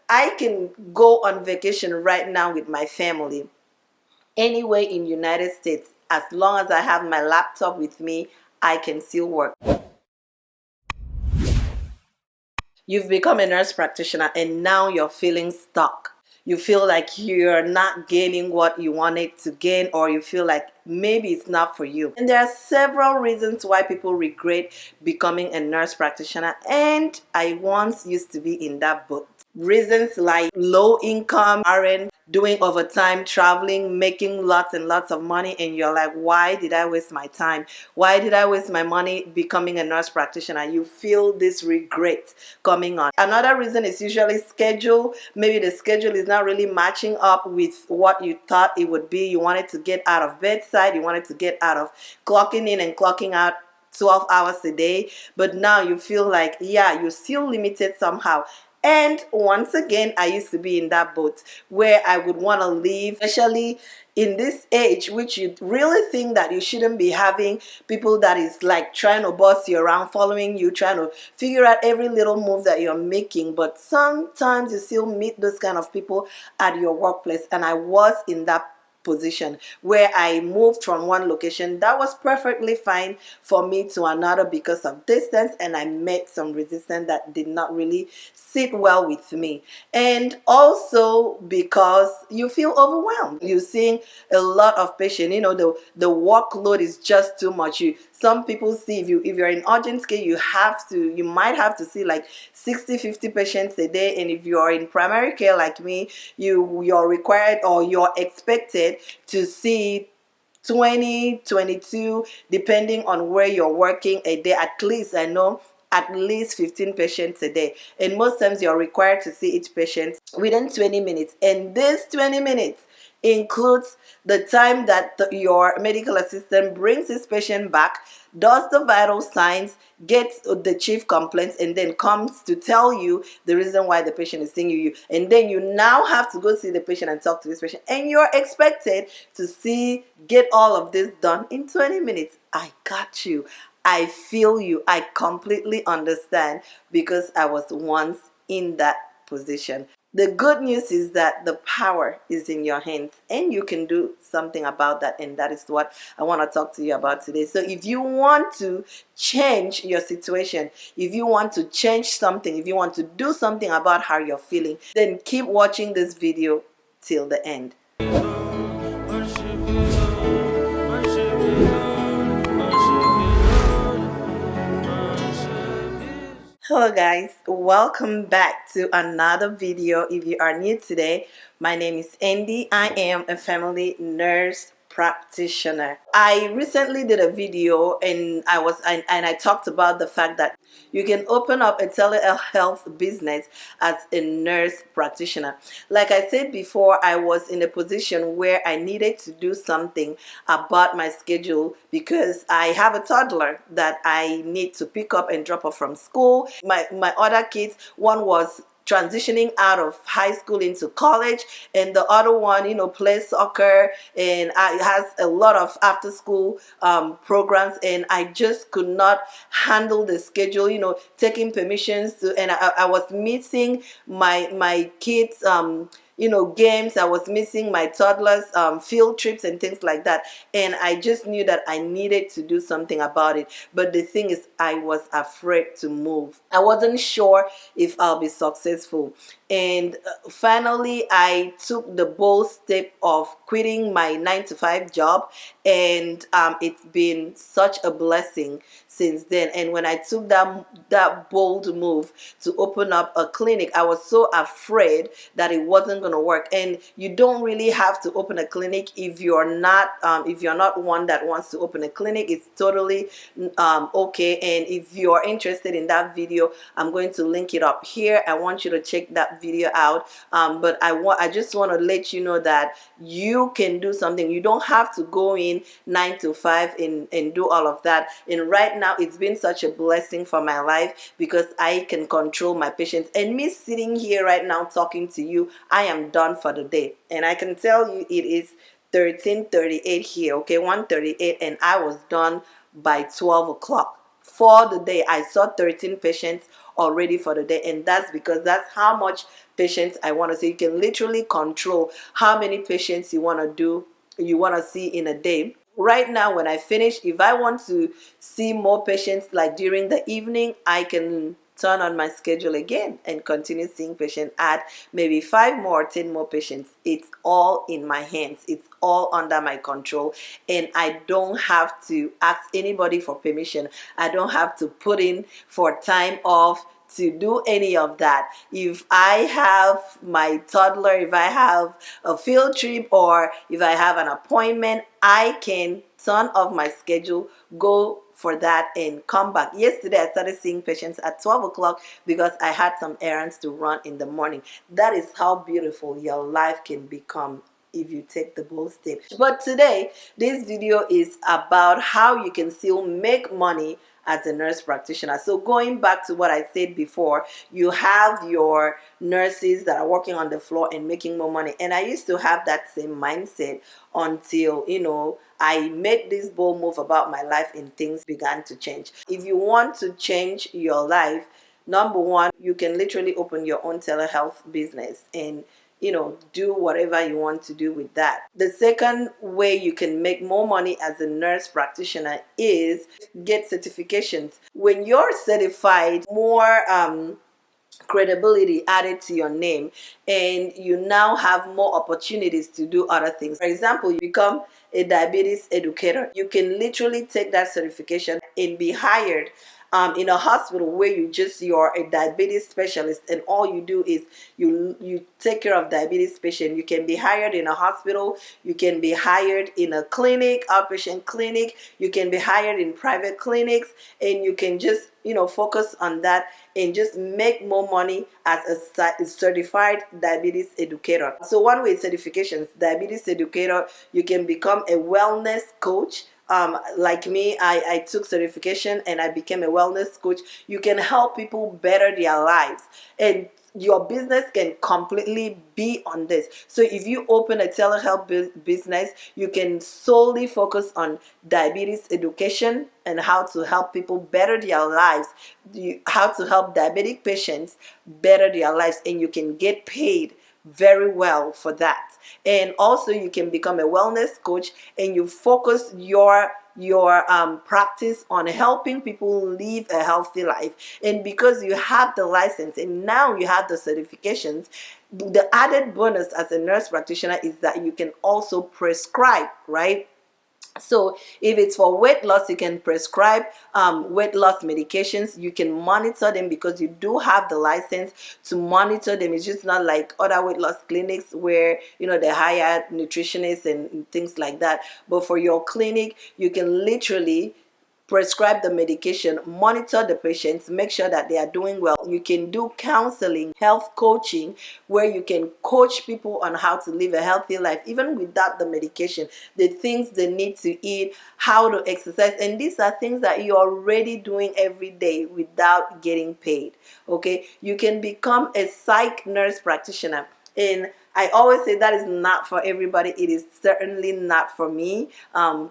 I can go on vacation right now with my family anywhere in United States. As long as I have my laptop with me, I can still work. You've become a nurse practitioner and now you're feeling stuck. You feel like you're not gaining what you wanted to gain, or you feel like maybe it's not for you. And there are several reasons why people regret becoming a nurse practitioner, and I once used to be in that boat. Reasons like low income, RN, doing overtime, traveling, making lots and lots of money, and you're like, why did I waste my time? Why did I waste my money becoming a nurse practitioner? You feel this regret coming on. Another reason is usually schedule. Maybe the schedule is not really matching up with what you thought it would be. You wanted to get out of bedside, you wanted to get out of clocking in and clocking out 12 hours a day, but now you feel like, yeah, you're still limited somehow. And once again, I used to be in that boat where I would want to leave, especially in this age, which you really think that you shouldn't be having people that is like trying to boss you around, following you, trying to figure out every little move that you're making. But sometimes you still meet those kind of people at your workplace. And I was in that position where I moved from one location that was perfectly fine for me to another because of distance, and I met some resistance that did not really sit well with me. And also because you feel overwhelmed, you're seeing a lot of patients, the workload is just too much. Some people see, if you're in urgent care, you might have to see like 60-50 patients a day, and if you're in primary care like me, you're required or you're expected to see 20-22, depending on where you're working, a day. At least I know at least 15 patients a day, and most times you're required to see each patient within 20 minutes, and this 20 minutes includes the time that your medical assistant brings his patient back, does the vital signs, gets the chief complaints, and then comes to tell you the reason why the patient is seeing you. And then you now have to go see the patient and talk to this patient, and you're expected to get all of this done in 20 minutes. I got you. I feel you. I completely understand because I was once in that position. The good news is that the power is in your hands and you can do something about that. And that is what I want to talk to you about today. So if you want to change your situation, if you want to change something, if you want to do something about how you're feeling, then keep watching this video till the end. Hello guys, welcome back to another video. If you are new today, my name is Andy. I am a family nurse practitioner. I recently did a video and I talked about the fact that you can open up a telehealth business as a nurse practitioner. Like I said before, I was in a position where I needed to do something about my schedule because I have a toddler that I need to pick up and drop off from school. My other kids, one was transitioning out of high school into college, and the other one plays soccer and has a lot of after school programs, and I just could not handle the schedule, taking permissions to, and I was missing my kids games. I was missing my toddlers field trips and things like that, and I just knew that I needed to do something about it. But the thing is, I was afraid to move. I wasn't sure if I'll be successful, and finally I took the bold step of quitting my 9-to-5 job, and it's been such a blessing since then. And when I took that bold move to open up a clinic, I was so afraid that it wasn't going to work. And you don't really have to open a clinic if you're not one that wants to open a clinic. It's totally okay. And if you're interested in that video, I'm going to link it up here. I want you to check that video out. But I just want to let you know that you can do something. You don't have to go in 9-to-5 and do all of that. And right now it's been such a blessing for my life because I can control my patients. And me sitting here right now talking to you, I am done for the day. And I can tell you it is 13:38 here, okay, 1:38, and I was done by 12 o'clock. For the day, I saw 13 patients already for the day. And that's because that's how much patients I want to see. You can literally control how many patients you want to see in a day. Right now, when I finish, if I want to see more patients like during the evening, I can turn on my schedule again and continue seeing patients, add maybe 5 more, 10 more patients. It's all in my hands. It's all under my control, and I don't have to ask anybody for permission. I don't have to put in for time off to do any of that. If I have my toddler, if I have a field trip, or if I have an appointment, I can turn off my schedule, go for that, and come back. Yesterday, I started seeing patients at 12 o'clock because I had some errands to run in the morning. That is how beautiful your life can become if you take the bold step. But today, this video is about how you can still make money as a nurse practitioner. So going back to what I said before, you have your nurses that are working on the floor and making more money. And I used to have that same mindset until, I made this bold move about my life and things began to change. If you want to change your life, number one, you can literally open your own telehealth business and do whatever you want to do with that. The second way you can make more money as a nurse practitioner is get certifications. When you're certified, more credibility added to your name, and you now have more opportunities to do other things. For example, you become a diabetes educator. You can literally take that certification and be hired in a hospital where you're a diabetes specialist, and all you do is you take care of diabetes patients. You can be hired in a hospital, you can be hired in a clinic, outpatient clinic, you can be hired in private clinics, and you can just focus on that and just make more money as a certified diabetes educator. So one way certifications, diabetes educator, you can become a wellness coach. Like me, I took certification and I became a wellness coach. You can help people better their lives, and your business can completely be on this. So if you open a telehealth business, you can solely focus on diabetes education and how to help people better their lives, how to help diabetic patients better their lives, and you can get paid very well for that. And also you can become a wellness coach and you focus your practice on helping people live a healthy life. And because you have the license and now you have the certifications, the added bonus as a nurse practitioner is that you can also prescribe, right? So if it's for weight loss, you can prescribe weight loss medications. You can monitor them because you do have the license to monitor them. It's just not like other weight loss clinics where they hire nutritionists and things like that. But for your clinic, you can literally prescribe the medication, monitor the patients, make sure that they are doing well. You can do counseling, health coaching, where you can coach people on how to live a healthy life, even without the medication, the things they need to eat, how to exercise. And these are things that you're already doing every day without getting paid. Okay, you can become a psych nurse practitioner. And I always say that is not for everybody. It is certainly not for me.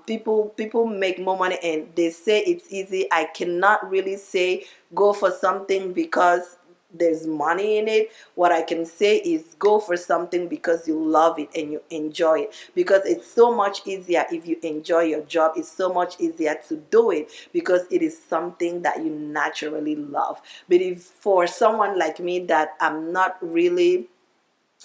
People make more money and they say it's easy. I cannot really say go for something because there's money in it. What I can say is go for something because you love it and you enjoy it, because it's so much easier if you enjoy your job. It's so much easier to do it because it is something that you naturally love. But if for someone like me that I'm not really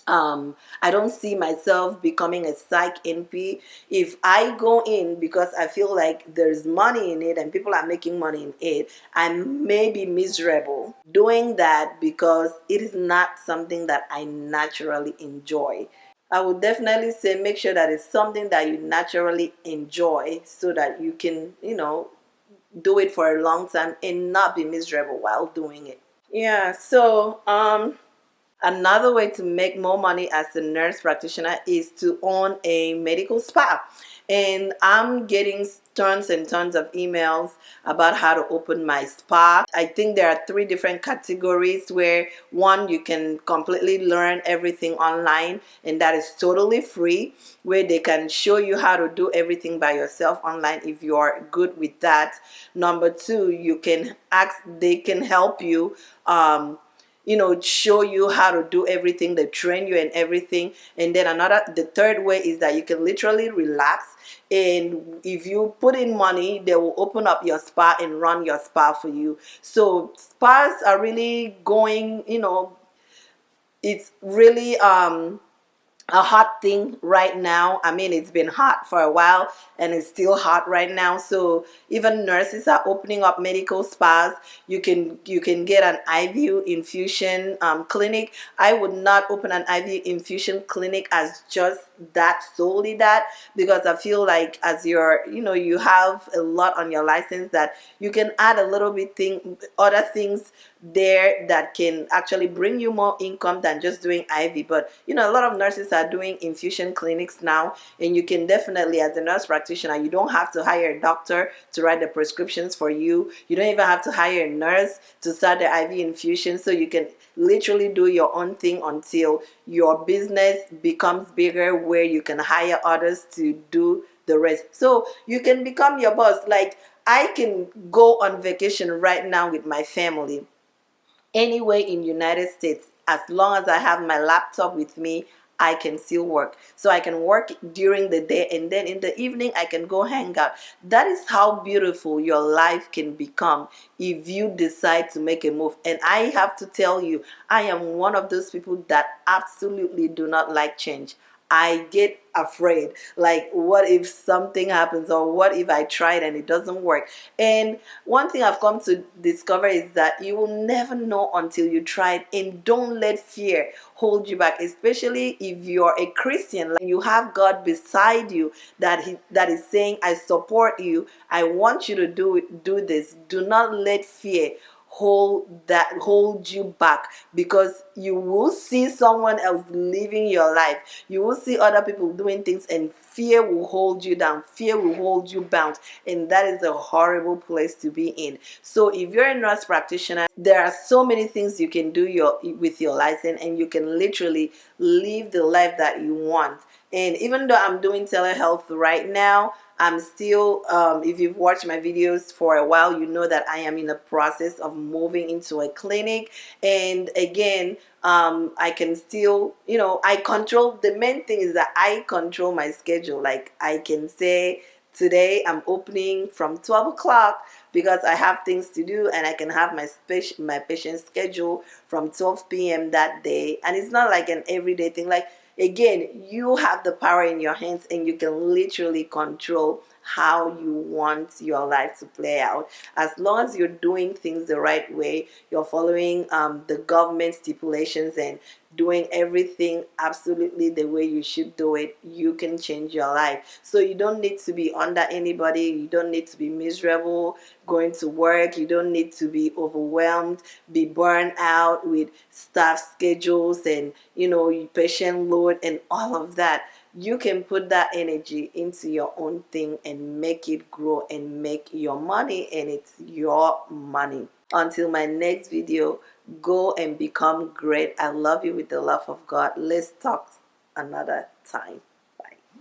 I don't see myself becoming a psych NP. If I go in because I feel like there's money in it and people are making money in it, I may be miserable doing that because it is not something that I naturally enjoy. I would definitely say make sure that it's something that you naturally enjoy so that you can, do it for a long time and not be miserable while doing it. Yeah, so another way to make more money as a nurse practitioner is to own a medical spa. and I'm getting tons and tons of emails about how to open my spa. I think there are three different categories, where one, you can completely learn everything online, and that is totally free, where they can show you how to do everything by yourself online if you are good with that. Number two, you can ask, they can help you, show you how to do everything, they train you and everything. And then the third way is that you can literally relax, and if you put in money, they will open up your spa and run your spa for you. So spas are really going, it's really a hot thing right now. I mean, it's been hot for a while and it's still hot right now. So even nurses are opening up medical spas. You can get an IV infusion clinic. I would not open an IV infusion clinic as just that, solely that, because I feel like as you have a lot on your license, that you can add a little bit other things there that can actually bring you more income than just doing IV. But a lot of nurses are doing infusion clinics now, and you can definitely, as a nurse practitioner, you don't have to hire a doctor to write the prescriptions for you. You don't even have to hire a nurse to start the IV infusion. So you can literally do your own thing until your business becomes bigger, where you can hire others to do the rest. So you can become your boss. Like, I can go on vacation right now with my family anywhere in United States. As long as I have my laptop with me, I can still work. So I can work during the day, and then in the evening I can go hang out. That is how beautiful your life can become if you decide to make a move. And I have to tell you, I am one of those people that absolutely do not like change. I get afraid. Like, what if something happens, or what if I tried and it doesn't work? And one thing I've come to discover is that you will never know until you try it. And don't let fear hold you back, especially if you're a Christian. Like, you have God beside you, that is saying, I support you, I want you to do this. Do not let fear hold you back, because you will see someone else living your life. You will see other people doing things, and fear will hold you down, fear will hold you bound, and that is a horrible place to be in. So if you're a nurse practitioner, there are so many things you can do with your license, and you can literally live the life that you want. And even though I'm doing telehealth right now, I'm still, if you've watched my videos for a while, you know that I am in the process of moving into a clinic. And again, I can still, I control, the main thing is that I control my schedule. Like, I can say, today I'm opening from 12 o'clock because I have things to do, and I can have my patient schedule from 12 p.m. that day. And it's not like an everyday thing. Like, again, you have the power in your hands, and you can literally control how you want your life to play out. As long as you're doing things the right way, you're following the government stipulations and doing everything absolutely the way you should do it, you can change your life. So you don't need to be under anybody. You don't need to be miserable going to work. You don't need to be overwhelmed, be burned out with staff schedules and patient load and all of that. You can put that energy into your own thing and make it grow and make your money, and it's your money. Until my next video, go and become great. I love you with the love of God. Let's talk another time.